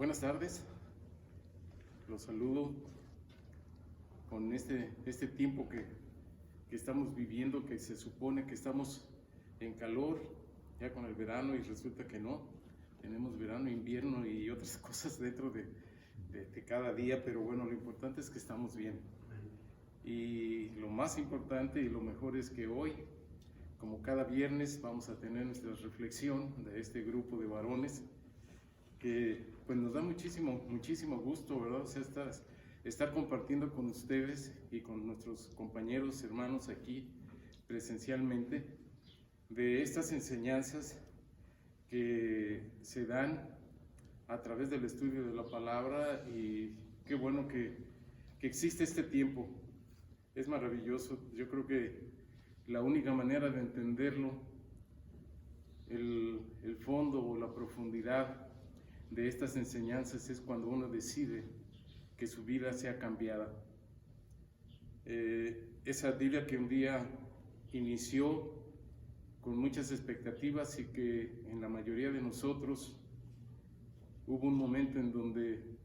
Buenas tardes, los saludo con este tiempo que estamos viviendo, que se supone que estamos en calor, ya con el verano, y resulta que no. Tenemos verano, invierno y otras cosas dentro de cada día, pero bueno, lo importante es que estamos bien. Y lo más importante y lo mejor es que hoy, como cada viernes, vamos a tener nuestra reflexión de este grupo de varones que pues nos da muchísimo gusto, ¿verdad? O sea, estar compartiendo con ustedes y con nuestros compañeros, hermanos aquí presencialmente de estas enseñanzas que se dan a través del estudio de la palabra. Y qué bueno que existe este tiempo. Es maravilloso. Yo creo que la única manera de entenderlo, el fondo o la profundidad de estas enseñanzas, es cuando uno decide que su vida sea cambiada. Esa vida que un día inició con muchas expectativas y que en la mayoría de nosotros hubo un momento en donde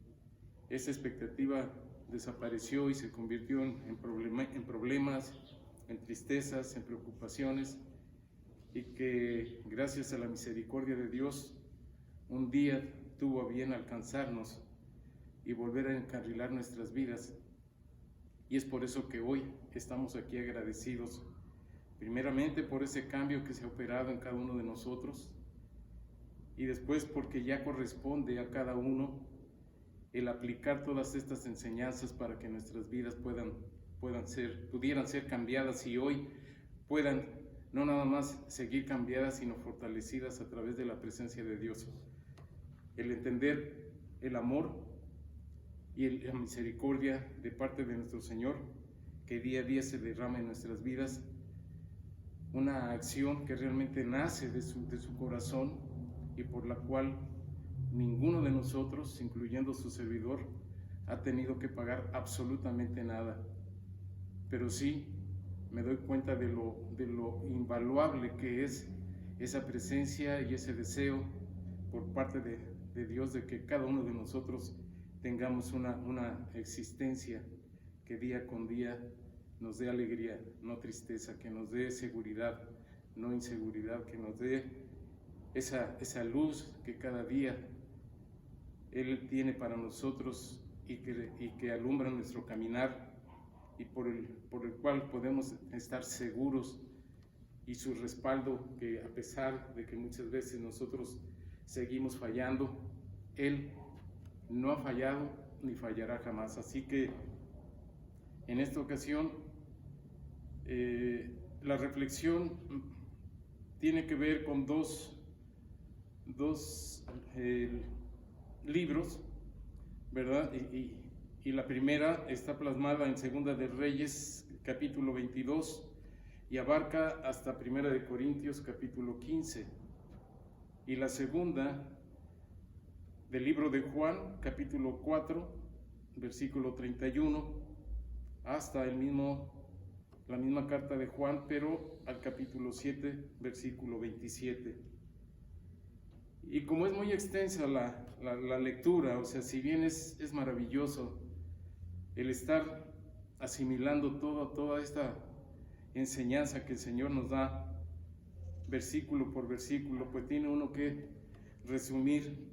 esa expectativa desapareció y se convirtió en problemas, en tristezas, en preocupaciones, y que gracias a la misericordia de Dios un día tuvo a bien alcanzarnos y volver a encarrilar nuestras vidas. Y es por eso que hoy estamos aquí agradecidos, primeramente por ese cambio que se ha operado en cada uno de nosotros, y después porque ya corresponde a cada uno el aplicar todas estas enseñanzas para que nuestras vidas pudieran ser cambiadas, y hoy puedan no nada más seguir cambiadas, sino fortalecidas a través de la presencia de Dios. El entender el amor y la misericordia de parte de nuestro Señor, que día a día se derrama en nuestras vidas, una acción que realmente nace de su corazón y por la cual ninguno de nosotros, incluyendo su servidor, ha tenido que pagar absolutamente nada. Pero sí me doy cuenta de lo invaluable que es esa presencia y ese deseo por parte de Dios de que cada uno de nosotros tengamos una existencia que día con día nos dé alegría, no tristeza, que nos dé seguridad, no inseguridad, que nos dé esa luz que cada día Él tiene para nosotros y que alumbra nuestro caminar, y por el cual podemos estar seguros, y su respaldo, que a pesar de que muchas veces nosotros seguimos fallando, Él no ha fallado ni fallará jamás. Así que en esta ocasión la reflexión tiene que ver con dos libros, ¿verdad? Y la primera está plasmada en Segunda de Reyes, capítulo 22, y abarca hasta Primera de Corintios, capítulo 15. Y la segunda del libro de Juan, capítulo 4, versículo 31, hasta la misma carta de Juan, pero al capítulo 7, versículo 27. Y como es muy extensa la lectura, o sea, si bien es maravilloso el estar asimilando toda esta enseñanza que el Señor nos da, versículo por versículo, pues tiene uno que resumir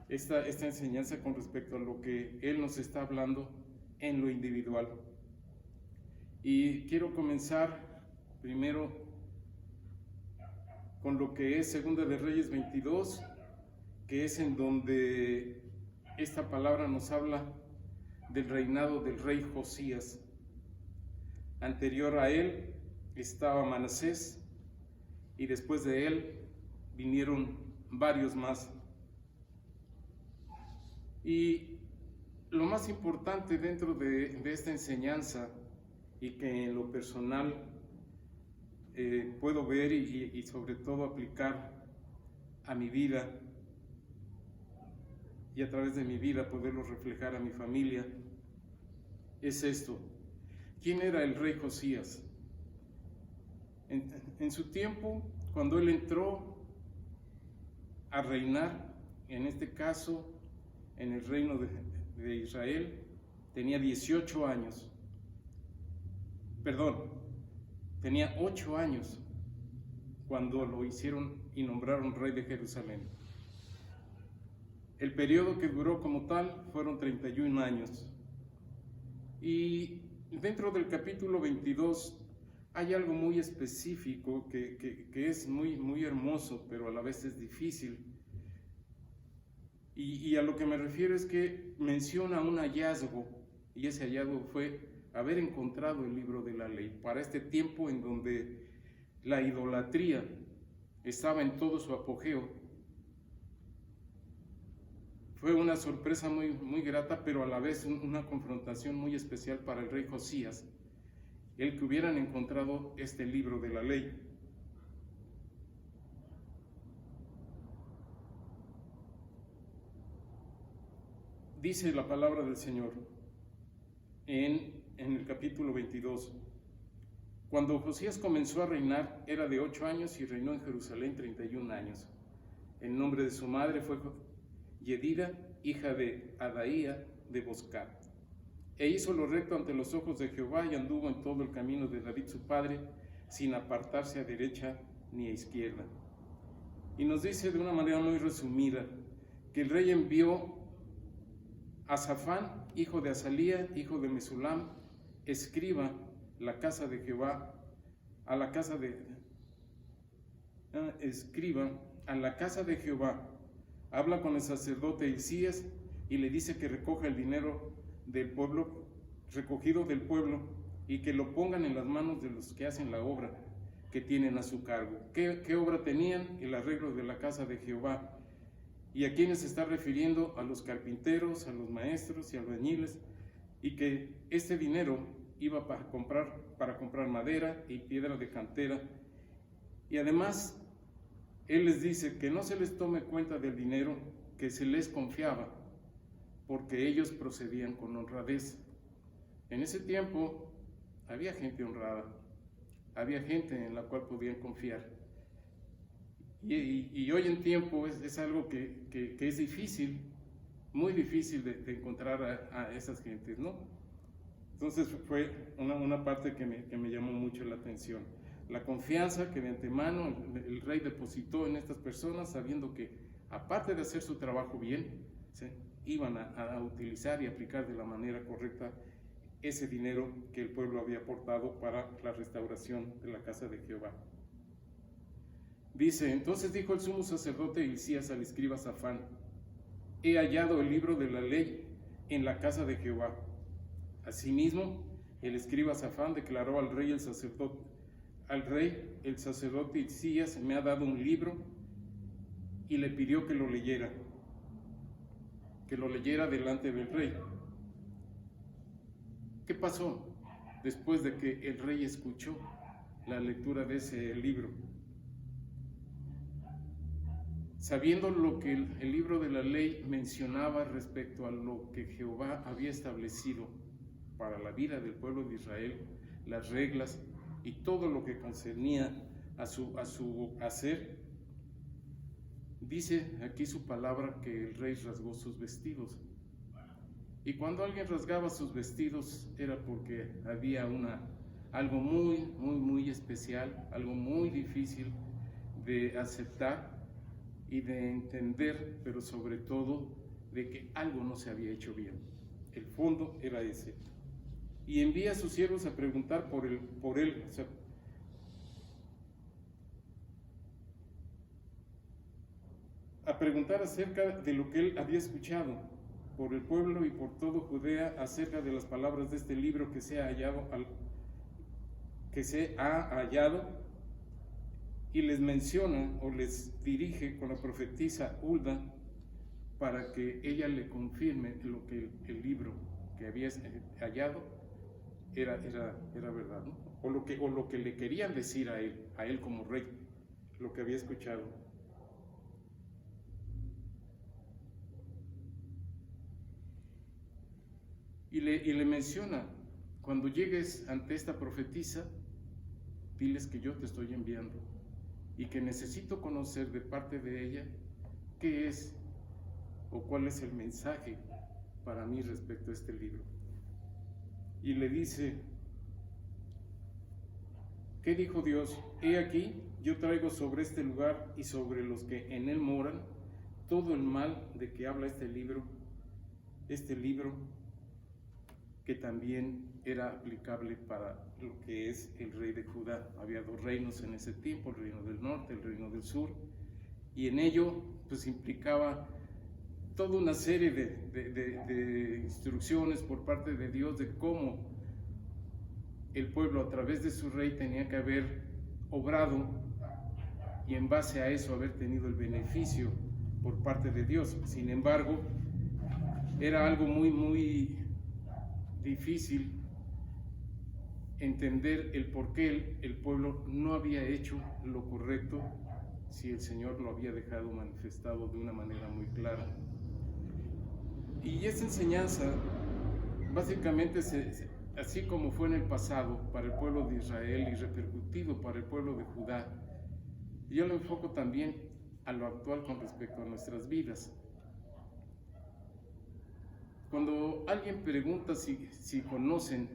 esta enseñanza con respecto a lo que Él nos está hablando en lo individual. Y quiero comenzar primero con lo que es Segunda de Reyes 22, que es en donde esta palabra nos habla del reinado del rey Josías. Anterior a él estaba Manasés, y después de él vinieron varios más. Y lo más importante dentro de esta enseñanza, y que en lo personal puedo ver y sobre todo aplicar a mi vida, y a través de mi vida poderlo reflejar a mi familia, es esto: ¿quién era el rey Josías? En su tiempo, cuando él entró a reinar, en este caso en el reino de Israel, tenía 18 años. Perdón, tenía 8 años cuando lo hicieron y nombraron rey de Jerusalén. El periodo que duró como tal fueron 31 años. Y dentro del capítulo 22 hay algo muy específico que es muy hermoso, pero a la vez es difícil. Y a lo que me refiero es que menciona un hallazgo, y ese hallazgo fue haber encontrado el libro de la ley. Para este tiempo en donde la idolatría estaba en todo su apogeo, fue una sorpresa muy grata, pero a la vez una confrontación muy especial para el rey Josías, el que hubieran encontrado este libro de la ley. Dice la palabra del Señor en el capítulo 22. Cuando Josías comenzó a reinar, era de 8 años y reinó en Jerusalén 31 años. El nombre de su madre fue Yedida, hija de Adaía de Boscat. E hizo lo recto ante los ojos de Jehová y anduvo en todo el camino de David su padre, sin apartarse a derecha ni a izquierda. Y nos dice de una manera muy resumida que el rey envió a Safán, hijo de Azalía, hijo de Mesulam, escriba la casa de Jehová, a la casa de Jehová. Habla con el sacerdote Hilcías y le dice que recoja el dinero del pueblo, recogido del pueblo, y que lo pongan en las manos de los que hacen la obra que tienen a su cargo. ¿Qué obra tenían? El arreglo de la casa de Jehová. ¿Y a quiénes se está refiriendo? A los carpinteros, a los maestros y albañiles, y que este dinero iba para comprar madera y piedra de cantera. Y además, él les dice que no se les tome cuenta del dinero que se les confiaba, porque ellos procedían con honradez. En ese tiempo había gente honrada, había gente en la cual podían confiar. Y hoy en tiempo es algo que es difícil, muy difícil de encontrar a esas gentes, ¿no? Entonces fue una parte que me llamó mucho la atención. La confianza que de antemano el rey depositó en estas personas, sabiendo que aparte de hacer su trabajo bien, ¿sí?, iban a utilizar y aplicar de la manera correcta ese dinero que el pueblo había aportado para la restauración de la casa de Jehová. Dice: entonces dijo el sumo sacerdote Hilcías al escriba Safán: he hallado el libro de la ley en la casa de Jehová. Asimismo, el escriba Safán declaró al rey el sacerdote Hilcías me ha dado un libro, y le pidió que lo leyera delante del rey. ¿Qué pasó después de que el rey escuchó la lectura de ese libro? Sabiendo lo que el libro de la ley mencionaba respecto a lo que Jehová había establecido para la vida del pueblo de Israel, las reglas y todo lo que concernía a su hacer, dice aquí su palabra que el rey rasgó sus vestidos. Y cuando alguien rasgaba sus vestidos era porque había algo muy especial, algo muy difícil de aceptar y de entender, pero sobre todo de que algo no se había hecho bien. El fondo era ese. Y envía a sus siervos a preguntar por él, o sea, a preguntar acerca de lo que él había escuchado por el pueblo y por todo Judea acerca de las palabras de este libro que se ha hallado, y les menciona o les dirige con la profetisa Hulda para que ella le confirme lo que el libro que había hallado era verdad, ¿no? O lo que le querían decir a él como rey, lo que había escuchado. Y le menciona: cuando llegues ante esta profetisa, diles que yo te estoy enviando y que necesito conocer de parte de ella qué es o cuál es el mensaje para mí respecto a este libro. Y le dice, ¿qué dijo Dios? He aquí, yo traigo sobre este lugar y sobre los que en él moran todo el mal de que habla este libro que también era aplicable para lo que es el rey de Judá. Había dos reinos en ese tiempo, el reino del norte, el reino del sur, y en ello pues implicaba toda una serie de instrucciones por parte de Dios de cómo el pueblo a través de su rey tenía que haber obrado y en base a eso haber tenido el beneficio por parte de Dios. Sin embargo, era algo muy difícil entender el por qué el pueblo no había hecho lo correcto si el Señor lo había dejado manifestado de una manera muy clara. Y esa enseñanza, básicamente, así como fue en el pasado para el pueblo de Israel y repercutido para el pueblo de Judá, yo lo enfoco también a lo actual con respecto a nuestras vidas. Cuando alguien pregunta si conocen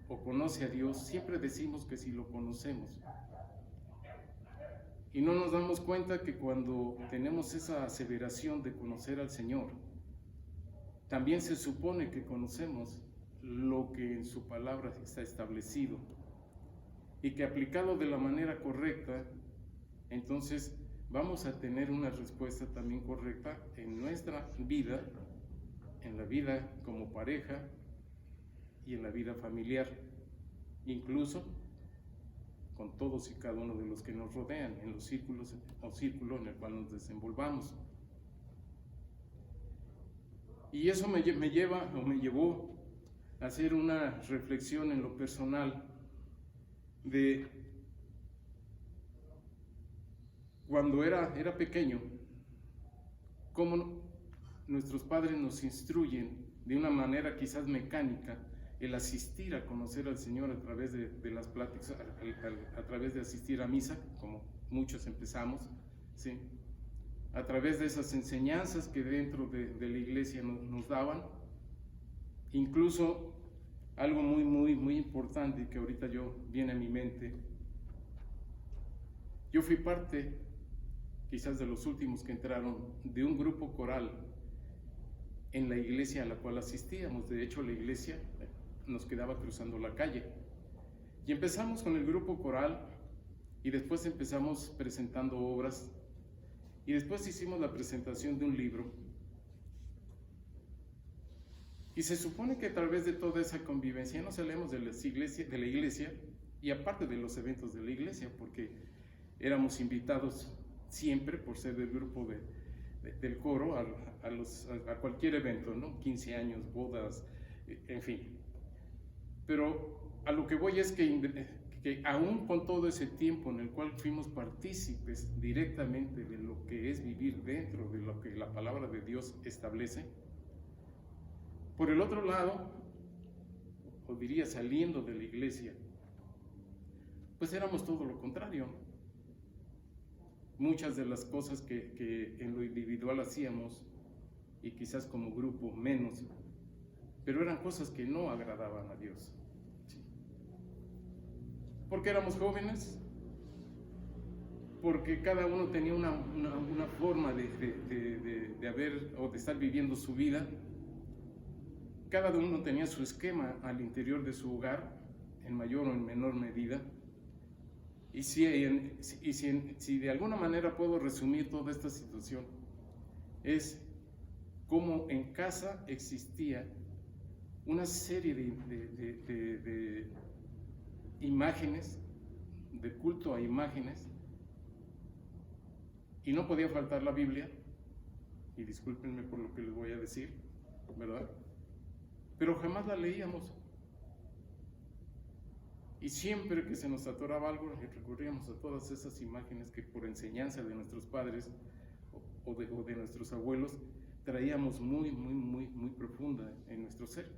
o conoce a Dios, siempre decimos que sí lo conocemos. Y no nos damos cuenta que cuando tenemos esa aseveración de conocer al Señor, también se supone que conocemos lo que en su palabra está establecido y que aplicado de la manera correcta, entonces vamos a tener una respuesta también correcta en nuestra vida, en la vida como pareja y en la vida familiar, incluso con todos y cada uno de los que nos rodean, en los círculos o círculo en el cual nos desenvolvamos. Y eso me llevó a hacer una reflexión en lo personal de cuando era pequeño, cómo nuestros padres nos instruyen de una manera quizás mecánica el asistir a conocer al Señor a través de las pláticas, a través de asistir a misa, como muchos empezamos, ¿sí? A través de esas enseñanzas que dentro de la iglesia nos daban. Incluso algo muy importante que ahorita viene a mi mente. Yo fui parte, quizás de los últimos que entraron, de un grupo coral en la iglesia a la cual asistíamos. De hecho, la iglesia nos quedaba cruzando la calle. Y empezamos con el grupo coral y después empezamos presentando obras y después hicimos la presentación de un libro. Y se supone que a través de toda esa convivencia nos salimos de la iglesia y aparte de los eventos de la iglesia, porque éramos invitados siempre por ser del grupo del coro a cualquier evento, ¿no? 15 años, bodas, en fin. Pero a lo que voy es que aún con todo ese tiempo en el cual fuimos partícipes directamente de lo que es vivir dentro de lo que la palabra de Dios establece, por el otro lado, o diría saliendo de la iglesia, pues éramos todo lo contrario. Muchas de las cosas que en lo individual hacíamos, y quizás como grupo menos, pero eran cosas que no agradaban a Dios. Porque éramos jóvenes, porque cada uno tenía una forma de haber o de estar viviendo su vida. Cada uno tenía su esquema al interior de su hogar, en mayor o en menor medida. Y si de alguna manera puedo resumir toda esta situación, es cómo en casa existía una serie de imágenes, de culto a imágenes, y no podía faltar la Biblia, y discúlpenme por lo que les voy a decir, ¿verdad? Pero jamás la leíamos. Y siempre que se nos atoraba algo, recurríamos a todas esas imágenes que por enseñanza de nuestros padres o de nuestros abuelos traíamos muy profunda en nuestro ser.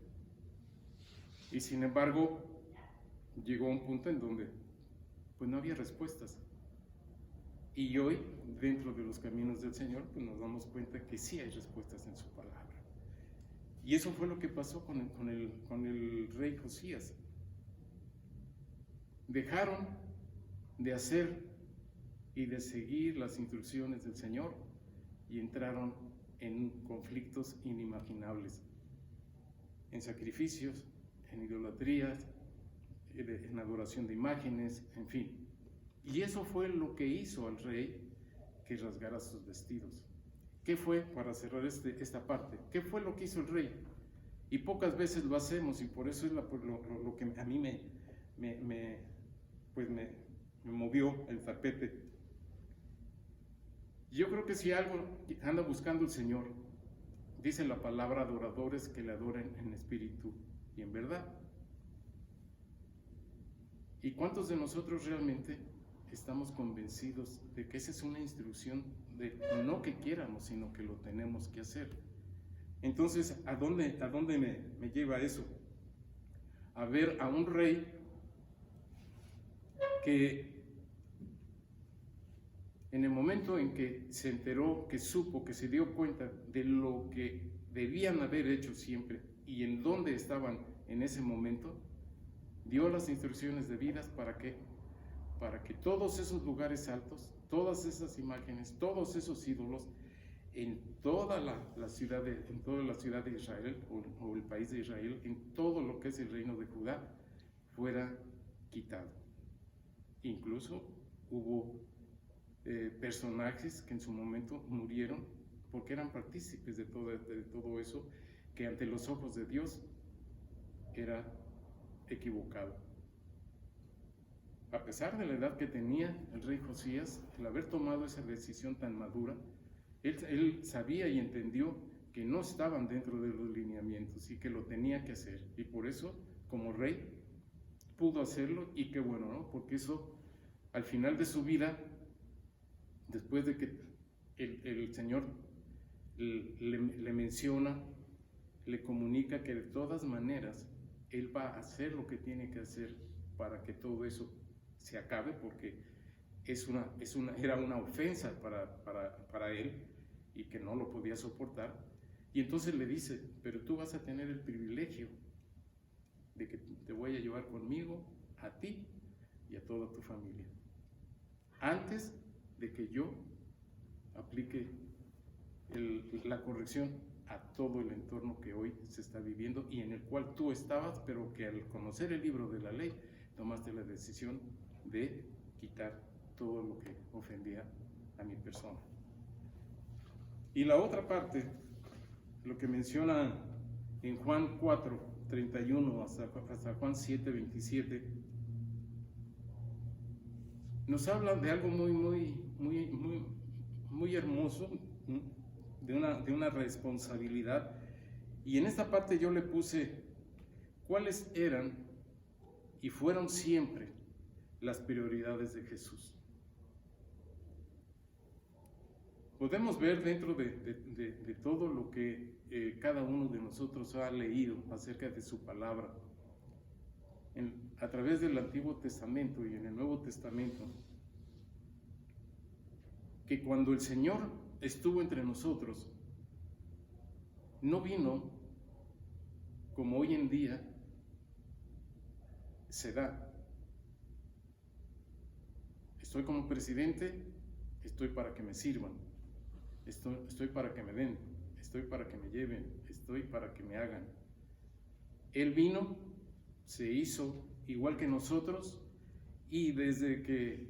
Y sin embargo, llegó un punto en donde pues no había respuestas. Y hoy, dentro de los caminos del Señor, pues nos damos cuenta que sí hay respuestas en su palabra. Y eso fue lo que pasó con el rey Josías. Dejaron de hacer y de seguir las instrucciones del Señor y entraron en conflictos inimaginables, en sacrificios, en idolatrías, en adoración de imágenes, en fin. Y eso fue lo que hizo al rey que rasgara sus vestidos. ¿Qué fue, para cerrar esta parte, qué fue lo que hizo el rey? Y pocas veces lo hacemos, y por eso es lo que a mí me movió el tapete. Yo creo que si algo anda buscando el Señor, dice la palabra, adoradores que le adoren en espíritu y en verdad. ¿Y cuántos de nosotros realmente estamos convencidos de que esa es una instrucción de no que quieramos, sino que lo tenemos que hacer? Entonces, ¿a dónde me lleva eso? A ver a un rey que en el momento en que se enteró, que supo, que se dio cuenta de lo que debían haber hecho siempre y en dónde estaban en ese momento, dio las instrucciones debidas para que todos esos lugares altos, todas esas imágenes, todos esos ídolos, en toda la ciudad de Israel, o el país de Israel, en todo lo que es el reino de Judá, fuera quitado. Incluso hubo personajes que en su momento murieron porque eran partícipes de todo eso, que ante los ojos de Dios era equivocado. A pesar de la edad que tenía el rey Josías, el haber tomado esa decisión tan madura, él sabía y entendió que no estaban dentro de los lineamientos y que lo tenía que hacer. Y por eso, como rey, pudo hacerlo, y qué bueno, ¿no? Porque eso, al final de su vida, después de que el Señor le menciona, le comunica que de todas maneras Él va a hacer lo que tiene que hacer para que todo eso se acabe, porque era una ofensa para Él y que no lo podía soportar. Y entonces le dice: pero tú vas a tener el privilegio de que te voy a llevar conmigo, a ti y a toda tu familia, antes de que yo aplique la corrección a todo el entorno que hoy se está viviendo y en el cual tú estabas, pero que al conocer el libro de la ley tomaste la decisión de quitar todo lo que ofendía a mi persona. Y la otra parte, lo que menciona en Juan 4:31 hasta Juan 7:27, nos habla de algo muy hermoso, de una responsabilidad. Y en esta parte yo le puse cuáles eran y fueron siempre las prioridades de Jesús. Podemos ver dentro de todo lo que cada uno de nosotros ha leído acerca de su palabra, a través del Antiguo Testamento y en el Nuevo Testamento, que cuando el Señor estuvo entre nosotros, no vino como hoy en día se da. Estoy como presidente, estoy para que me sirvan, estoy para que me den, estoy para que me lleven, estoy para que me hagan. Él vino, se hizo igual que nosotros, y desde que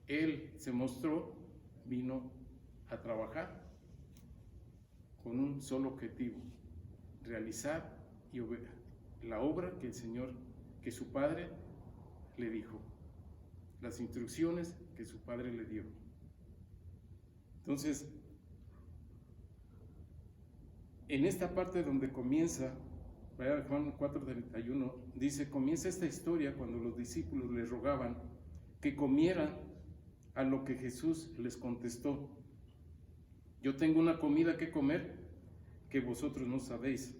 Él se mostró, vino a trabajar con un solo objetivo: realizar la obra que el Señor, que su Padre le dijo, las instrucciones que su Padre le dio. Entonces, en esta parte donde comienza, Juan 4:31, dice: comienza esta historia cuando los discípulos le rogaban que comieran, a lo que Jesús les contestó: yo tengo una comida que comer que vosotros no sabéis.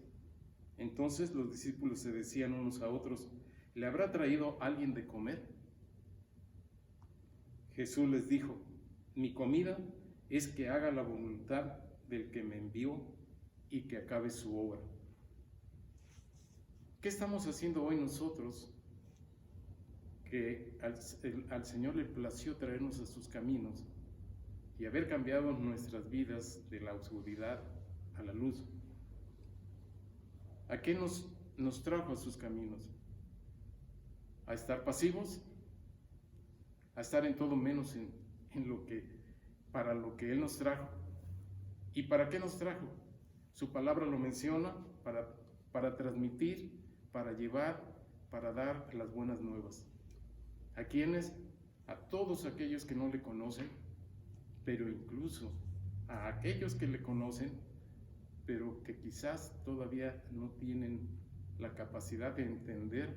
Entonces los discípulos se decían unos a otros: ¿le habrá traído alguien de comer? Jesús les dijo: Mi comida es que haga la voluntad del que me envió y que acabe su obra. ¿Qué estamos haciendo hoy nosotros que al Señor le plació traernos a sus caminos y haber cambiado nuestras vidas de la oscuridad a la luz? ¿A qué nos trajo a sus caminos? ¿A estar pasivos? ¿A estar en todo menos para lo que Él nos trajo? ¿Y para qué nos trajo? Su palabra lo menciona, para transmitir, para llevar, para dar las buenas nuevas. ¿A quiénes? A todos aquellos que no le conocen, pero incluso a aquellos que le conocen, pero que quizás todavía no tienen la capacidad de entender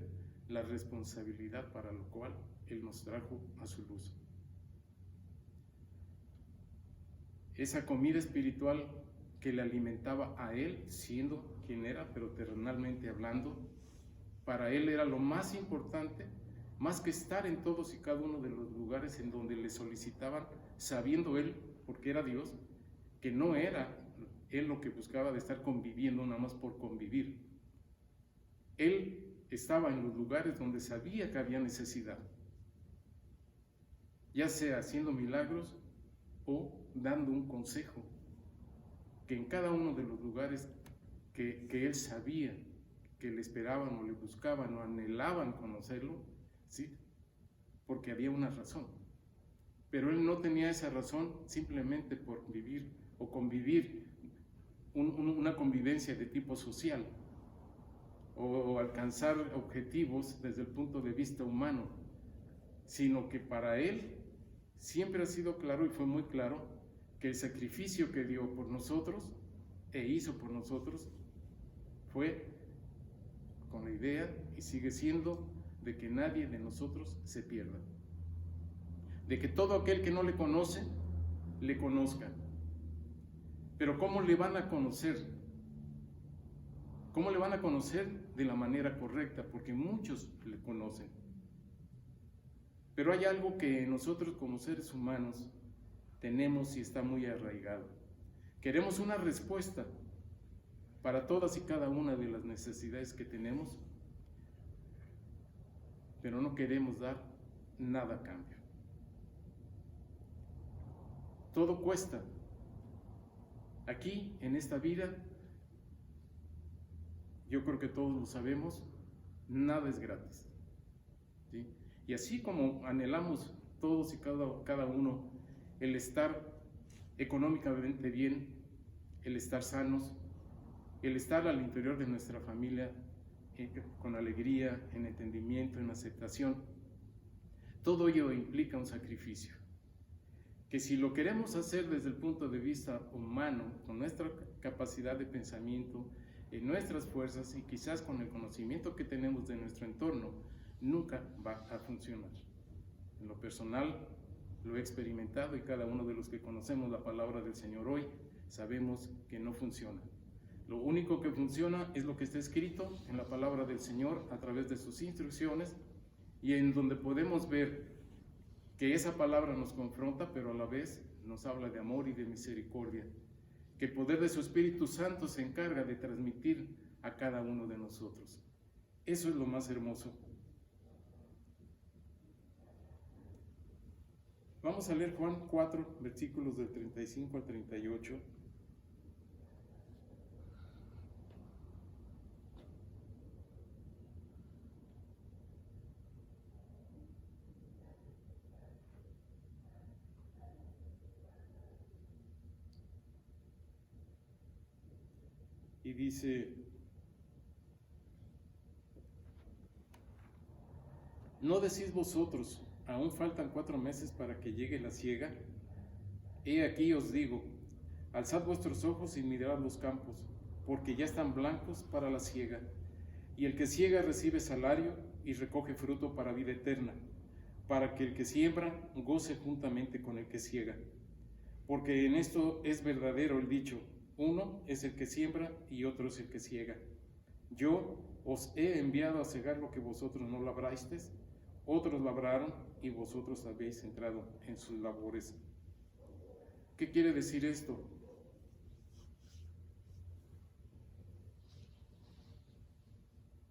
la responsabilidad para lo cual Él nos trajo a su luz. Esa comida espiritual que le alimentaba a Él, siendo quien era, pero terrenalmente hablando, para Él era lo más importante, más que estar en todos y cada uno de los lugares en donde le solicitaban, sabiendo Él, porque era Dios, que no era Él lo que buscaba de estar conviviendo nada más por convivir. Él estaba en los lugares donde sabía que había necesidad, ya sea haciendo milagros o dando un consejo, que en cada uno de los lugares que Él sabía que le esperaban o le buscaban o anhelaban conocerlo, ¿sí? Porque había una razón. Pero Él no tenía esa razón simplemente por vivir o convivir, una convivencia de tipo social, o alcanzar objetivos desde el punto de vista humano, sino que para Él siempre ha sido claro, y fue muy claro, que el sacrificio que dio por nosotros e hizo por nosotros fue con la idea, y sigue siendo, de que nadie de nosotros se pierda, de que todo aquel que no le conoce, le conozca. Pero ¿cómo le van a conocer? ¿Cómo le van a conocer? De la manera correcta, porque muchos le conocen. Pero hay algo que nosotros como seres humanos tenemos y está muy arraigado. Queremos una respuesta para todas y cada una de las necesidades que tenemos, pero no queremos dar nada a cambio. Todo cuesta. Aquí, en esta vida, yo creo que todos lo sabemos, nada es gratis, ¿sí? Y así como anhelamos todos y cada uno el estar económicamente bien, el estar sanos, el estar al interior de nuestra familia con alegría, en entendimiento, en aceptación, todo ello implica un sacrificio. Que si lo queremos hacer desde el punto de vista humano, con nuestra capacidad de pensamiento, en nuestras fuerzas y quizás con el conocimiento que tenemos de nuestro entorno, nunca va a funcionar. En lo personal lo he experimentado, y cada uno de los que conocemos la palabra del Señor hoy sabemos que no funciona. Lo único que funciona es lo que está escrito en la palabra del Señor a través de sus instrucciones, y en donde podemos ver que esa palabra nos confronta, pero a la vez nos habla de amor y de misericordia, que el poder de su Espíritu Santo se encarga de transmitir a cada uno de nosotros. Eso es lo más hermoso. Vamos a leer Juan 4, versículos del 35 al 38. Y dice: ¿no decís vosotros, aún faltan 4 meses para que llegue la siega? He aquí os digo, alzad vuestros ojos y mirad los campos, porque ya están blancos para la siega. Y el que siega recibe salario y recoge fruto para vida eterna, para que el que siembra goce juntamente con el que siega. Porque en esto es verdadero el dicho: uno es el que siembra y otro es el que siega. Yo os he enviado a cegar lo que vosotros no labrasteis, otros labraron y vosotros habéis entrado en sus labores. ¿Qué quiere decir esto?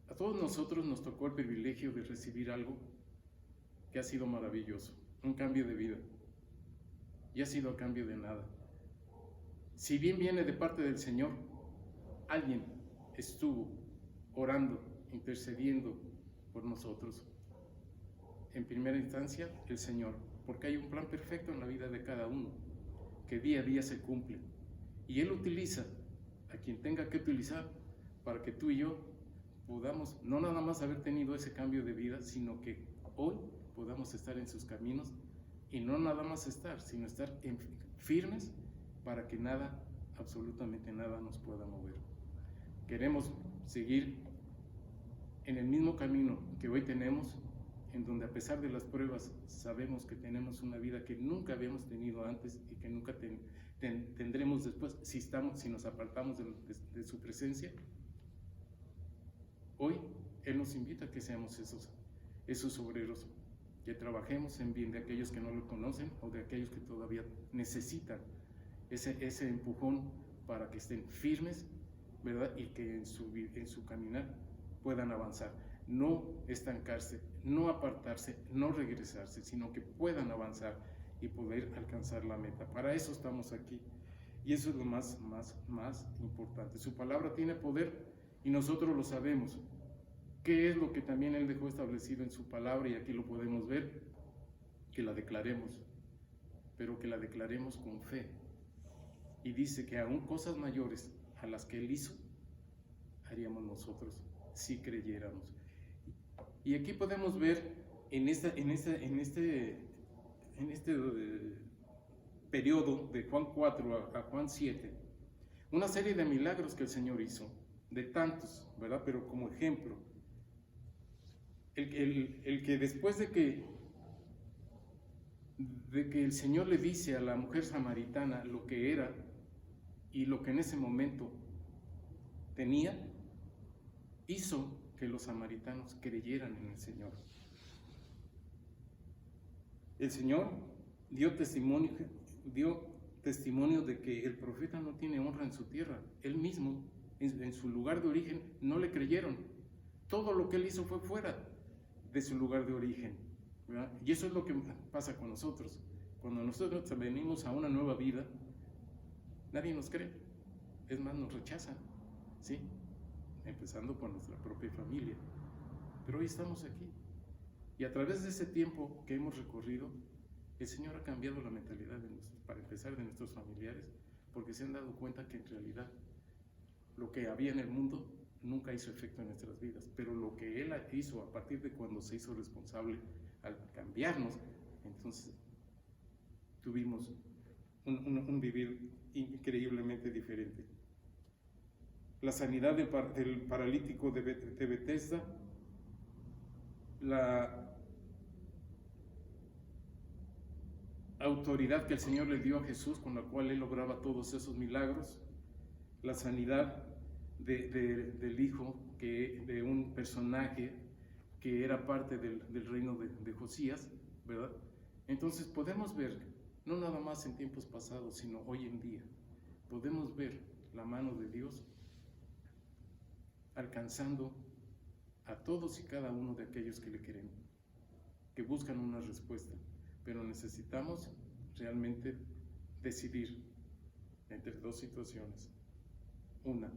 A todos nosotros nos tocó el privilegio de recibir algo que ha sido maravilloso, un cambio de vida, y ha sido a cambio de nada. Si bien viene de parte del Señor, alguien estuvo orando, intercediendo por nosotros. En primera instancia, el Señor, porque hay un plan perfecto en la vida de cada uno, que día a día se cumple. Y Él utiliza a quien tenga que utilizar para que tú y yo podamos no nada más haber tenido ese cambio de vida, sino que hoy podamos estar en sus caminos, y no nada más estar, sino estar firmes para que nada, absolutamente nada nos pueda mover. Queremos seguir en el mismo camino que hoy tenemos, en donde a pesar de las pruebas sabemos que tenemos una vida que nunca habíamos tenido antes y que nunca tendremos después si nos apartamos de su presencia. Hoy Él nos invita a que seamos esos obreros, que trabajemos en bien de aquellos que no lo conocen o de aquellos que todavía necesitan ese empujón para que estén firmes, ¿verdad? Y que en su caminar puedan avanzar, no estancarse, no apartarse, no regresarse, sino que puedan avanzar y poder alcanzar la meta. Para eso estamos aquí, y eso es lo más importante. Su palabra tiene poder y nosotros lo sabemos. ¿Qué es lo que también Él dejó establecido en su palabra? Y aquí lo podemos ver, que la declaremos, pero que la declaremos con fe. Y dice que aún cosas mayores a las que Él hizo, haríamos nosotros si creyéramos. Y aquí podemos ver en este periodo de Juan 4 a Juan 7, una serie de milagros que el Señor hizo, de tantos, ¿verdad? Pero como ejemplo, el que después de que el Señor le dice a la mujer samaritana lo que era y lo que en ese momento tenía, hizo que los samaritanos creyeran en el Señor. El Señor dio testimonio de que el profeta no tiene honra en su tierra. Él mismo, en su lugar de origen, no le creyeron. Todo lo que Él hizo fue fuera de su lugar de origen, ¿verdad? Y eso es lo que pasa con nosotros. Cuando nosotros venimos a una nueva vida, nadie nos cree, es más, nos rechazan, ¿sí? Empezando por nuestra propia familia. Pero hoy estamos aquí, y a través de ese tiempo que hemos recorrido, el Señor ha cambiado la mentalidad para empezar, de nuestros familiares, porque se han dado cuenta que en realidad lo que había en el mundo nunca hizo efecto en nuestras vidas, pero lo que Él hizo a partir de cuando se hizo responsable al cambiarnos, entonces tuvimos un vivir increíblemente diferente. La sanidad del paralítico de Betesda, la autoridad que el Señor le dio a Jesús, con la cual Él lograba todos esos milagros, la sanidad del hijo de un personaje que era parte del reino de Josías, ¿verdad? Entonces podemos ver, no nada más en tiempos pasados, sino hoy en día, podemos ver la mano de Dios alcanzando a todos y cada uno de aquellos que le quieren, que buscan una respuesta, pero necesitamos realmente decidir entre dos situaciones. Una,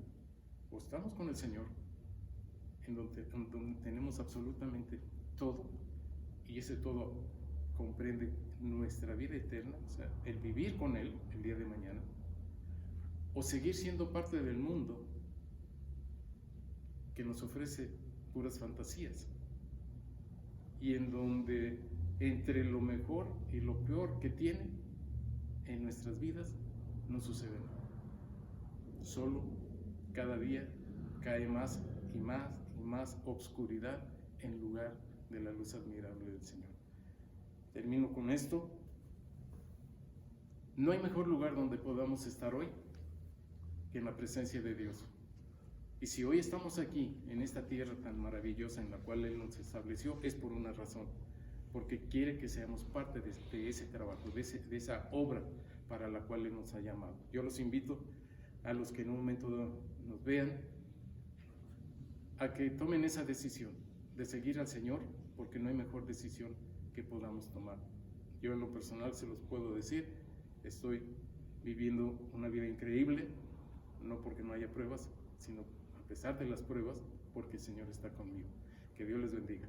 o estamos con el Señor, en donde tenemos absolutamente todo, y ese todo comprende nuestra vida eterna, o sea, el vivir con Él el día de mañana, o seguir siendo parte del mundo que nos ofrece puras fantasías, y en donde entre lo mejor y lo peor que tiene en nuestras vidas no sucede nada. Solo cada día cae más y más y más obscuridad en lugar de la luz admirable del Señor. Termino con esto. No hay mejor lugar donde podamos estar hoy que en la presencia de Dios. Y si hoy estamos aquí, en esta tierra tan maravillosa en la cual Él nos estableció, es por una razón, porque quiere que seamos parte de ese trabajo, de esa obra para la cual Él nos ha llamado. Yo los invito a los que en un momento nos vean a que tomen esa decisión de seguir al Señor, porque no hay mejor decisión que podamos tomar. Yo en lo personal se los puedo decir, estoy viviendo una vida increíble, no porque no haya pruebas, sino a pesar de las pruebas, porque el Señor está conmigo. Que Dios les bendiga.